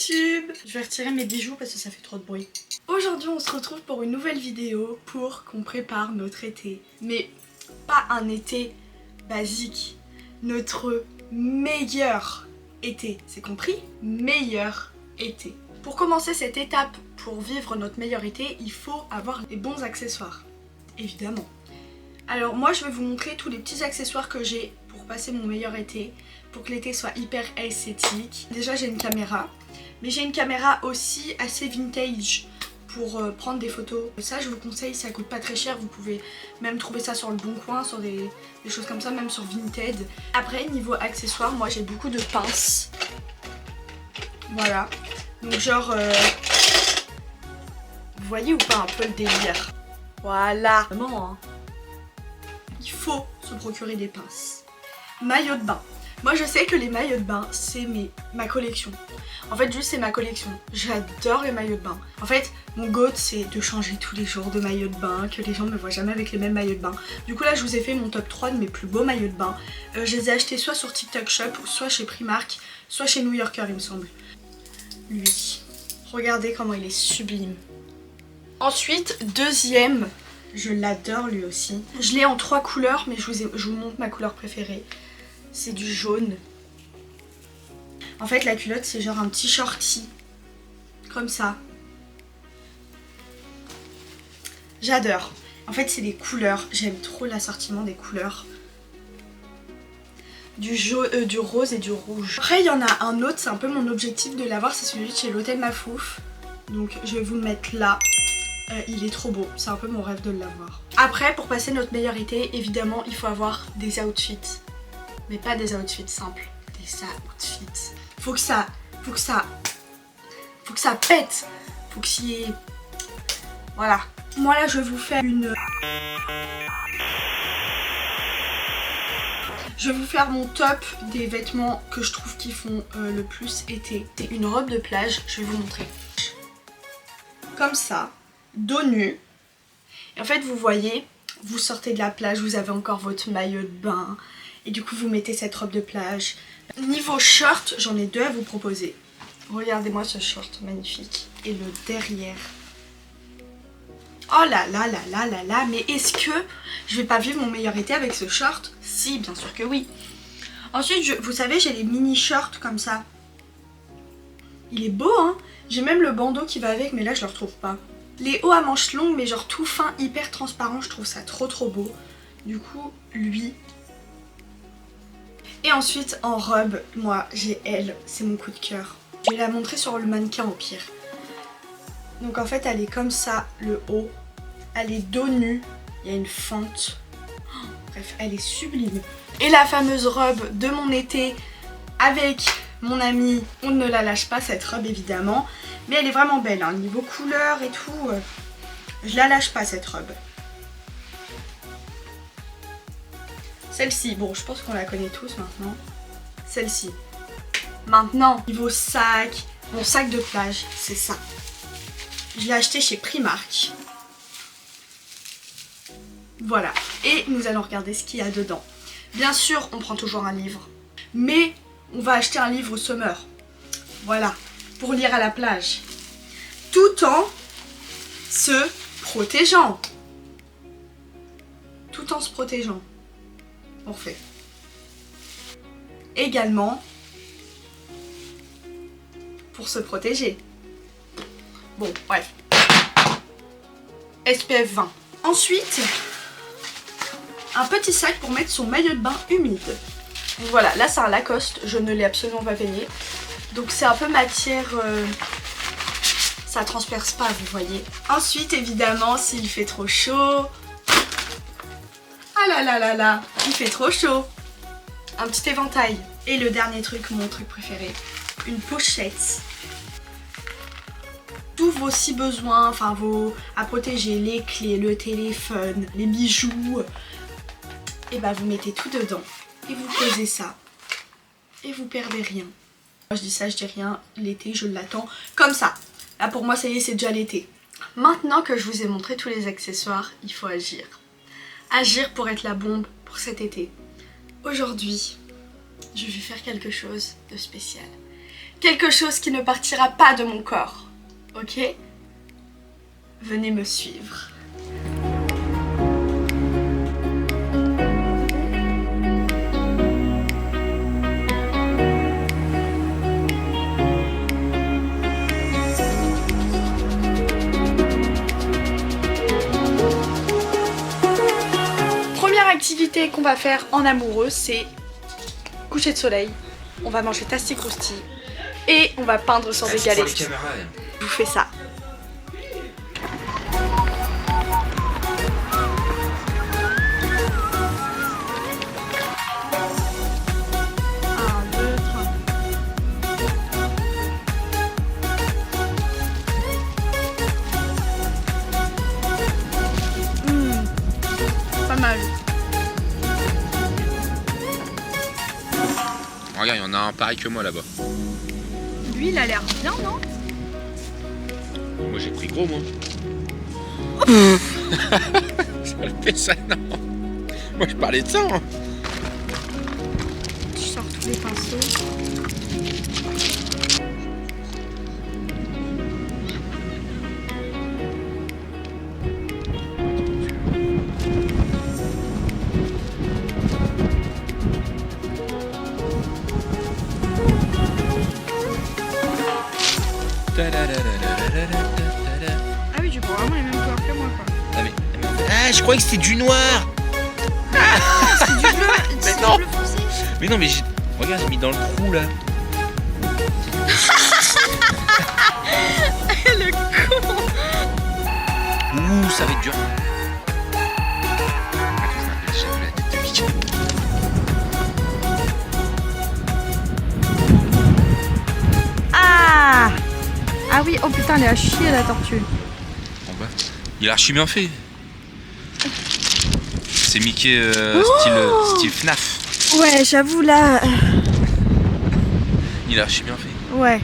YouTube. Je vais retirer mes bijoux parce que ça fait trop de bruit. Aujourd'hui on se retrouve pour une nouvelle vidéo pour qu'on prépare notre été. Mais pas un été basique, notre meilleur été. C'est compris? Meilleur été. Pour commencer cette étape, pour vivre notre meilleur été, il faut avoir les bons accessoires. Évidemment. Alors moi je vais vous montrer tous les petits accessoires que j'ai pour passer mon meilleur été, pour que l'été soit hyper esthétique. Déjà j'ai une caméra, mais j'ai une caméra aussi assez vintage pour prendre des photos. Ça je vous conseille, ça coûte pas très cher, vous pouvez même trouver ça sur le Bon Coin, sur des choses comme ça, même sur Vinted. Après niveau accessoires, moi j'ai beaucoup de pinces. Voilà, donc genre, vous voyez ou pas un peu le délire? Voilà, vraiment hein. Il faut se procurer des pinces. Maillot de bain. Moi je sais que les maillots de bain c'est ma collection. En fait juste c'est ma collection. J'adore les maillots de bain. En fait mon goal c'est de changer tous les jours de maillot de bain, que les gens me voient jamais avec les mêmes maillots de bain. Du coup là je vous ai fait mon top 3 de mes plus beaux maillots de bain. Je les ai achetés soit sur TikTok Shop, soit chez Primark, soit chez New Yorker il me semble. Lui. Regardez comment il est sublime. Ensuite deuxième, je l'adore lui aussi. Je l'ai en 3 couleurs mais je vous montre ma couleur préférée. C'est du jaune. En fait la culotte c'est genre un petit shorty. Comme ça. J'adore. En fait c'est des couleurs. J'aime trop l'assortiment des couleurs. Du rose et du rouge. Après il y en a un autre, c'est un peu mon objectif de l'avoir. C'est celui de chez l'Hôtel Mafouf. Donc je vais vous le mettre là. Il est trop beau, c'est un peu mon rêve de l'avoir. Après pour passer notre meilleur été, évidemment il faut avoir des outfits. Mais pas des outfits simples, des outfits. Faut que ça pète. Faut qu'il y ait... Voilà. Moi là je vais vous faire Je vais vous faire mon top des vêtements que je trouve qui font le plus été. C'est une robe de plage, je vais vous montrer. Comme ça, dos nu. Et en fait vous voyez, vous sortez de la plage, vous avez encore votre maillot de bain. Et du coup vous mettez cette robe de plage. Niveau short, j'en ai 2 à vous proposer. Regardez-moi ce short magnifique. Et le derrière. Oh là là là là là là. Mais est-ce que je vais pas vivre mon meilleur été avec ce short? Si, bien sûr que oui. Ensuite, vous savez, j'ai les mini shorts comme ça. Il est beau hein. J'ai même le bandeau qui va avec, mais là je le retrouve pas. Les hauts à manches longues, mais genre tout fin, hyper transparent. Je trouve ça trop beau. Du coup, lui... Et ensuite en robe, moi j'ai elle, c'est mon coup de cœur. Je vais la montrer sur le mannequin au pire. Donc en fait elle est comme ça, le haut. Elle est dos nu, il y a une fente. Oh, bref, elle est sublime. Et la fameuse robe de mon été avec mon ami, on ne la lâche pas cette robe évidemment. Mais elle est vraiment belle, hein, niveau couleur et tout. Je la lâche pas cette robe. Celle-ci, bon je pense qu'on la connaît tous maintenant. Celle-ci. Maintenant, niveau sac, mon sac de plage, c'est ça. Je l'ai acheté chez Primark. Voilà. Et nous allons regarder ce qu'il y a dedans. Bien sûr, on prend toujours un livre. Mais on va acheter un livre summer. Voilà. Pour lire à la plage. Tout en se protégeant. Tout en se protégeant. On refait. Également pour se protéger. Bon, bref. SPF 20. Ensuite, un petit sac pour mettre son maillot de bain humide. Donc voilà, là c'est un Lacoste, je ne l'ai absolument pas payé. Donc c'est un peu matière... ça transperce pas, vous voyez. Ensuite, évidemment, s'il fait trop chaud... Ah là là là là, il fait trop chaud. Un petit éventail. Et le dernier truc, mon truc préféré, une pochette. Tous vos si besoins, enfin vos à protéger, les clés, le téléphone, les bijoux. Et bah vous mettez tout dedans et vous posez ça. Et vous perdez rien. Moi je dis ça, je dis rien. L'été, je l'attends comme ça. Là pour moi, ça y est, c'est déjà l'été. Maintenant que je vous ai montré tous les accessoires, il faut agir. Agir pour être la bombe pour cet été. Aujourd'hui, je vais faire quelque chose de spécial. quelque chose qui ne partira pas de mon corps. Ok? Venez me suivre. Première activité qu'on va faire en amoureux, c'est coucher de soleil. On va manger Tasty Crousty et on va peindre sur des galettes. Je vous fais ça. Pas mal. Regarde, il y en a un pareil que moi là-bas. Lui, il a l'air bien, non? Moi j'ai pris gros, moi. Ça le fait ça, non? Moi je parlais de ça. Hein. Je sors tous les pinceaux. Ah oui, tu prends vraiment les mêmes couleurs que moi, quoi. Ah, je croyais que c'était du noir. C'est du bleu, c'est du non. bleu foncé. Mais non, mais regarde, j'ai mis dans le trou là. Le con. Ouh, ça va être dur. Ah. Ah oui, oh putain, elle est à chier la tortue. En bas. Il a archi bien fait. C'est Mickey style FNAF. Ouais, j'avoue là. Il a archi bien fait. Ouais.